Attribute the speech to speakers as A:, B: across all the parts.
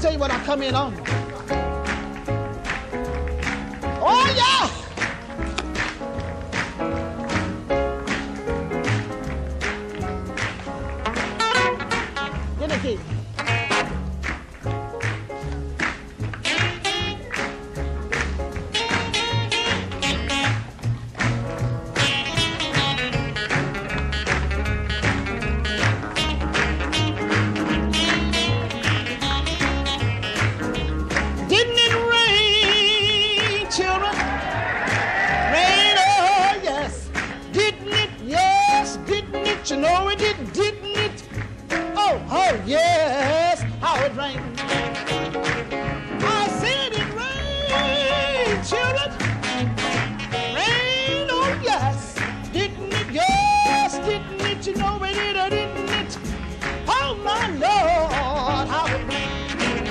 A: Tell you what I come in on. Oh, yeah! Get the key. You know it did, didn't it? Oh, oh, yes, how it rained. I said it rained, children. Rain, oh, yes, didn't it? Yes, didn't it? You know it did, or didn't it? Oh, my Lord, how it rained.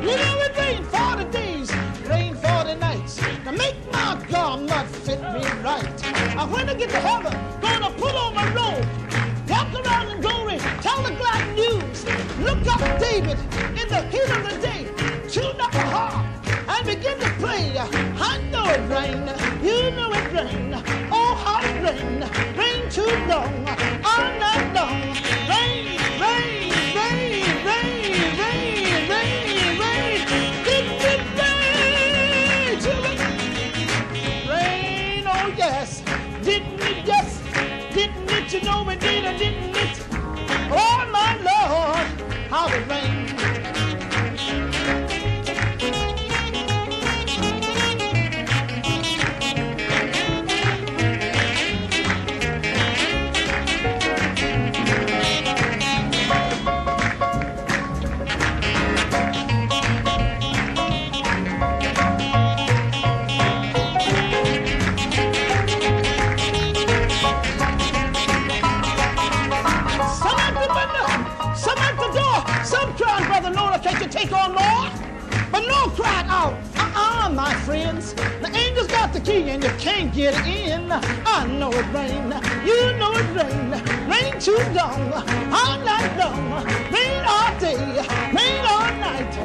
A: You know it rained 40 days, rained 40 nights. Now make my garment fit me right. Now when I get to heaven, gonna put on my robe, walk around in glory, tell the glad news. Look up David in the heat of the day, tune up a harp and begin to play. I know it rained, you know it rained. Oh, how it rained, rain too long, all night long. Rain, rain, rain, rain, rain, rain, rain. Didn't it rain, children? Rain, oh yes. Didn't it, yes, didn't it, you know it did, or didn't it? Oh, my Lord, how it rained. Can't you take on more? But no cried out, my friends. The angel's got the key and you can't get in. I know it rained, you know it rained. Rain too long, all night long. Rain all day, rain all night.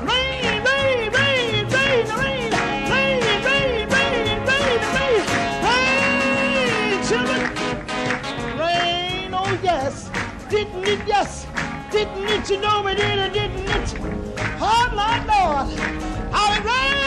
A: Rain, rain, rain, rain, rain. Rain, rain, rain, rain, rain. Rain, children. Rain, oh yes. Didn't it, yes. Didn't it, you know it did, or didn't it? Oh, my Lord, how it rained!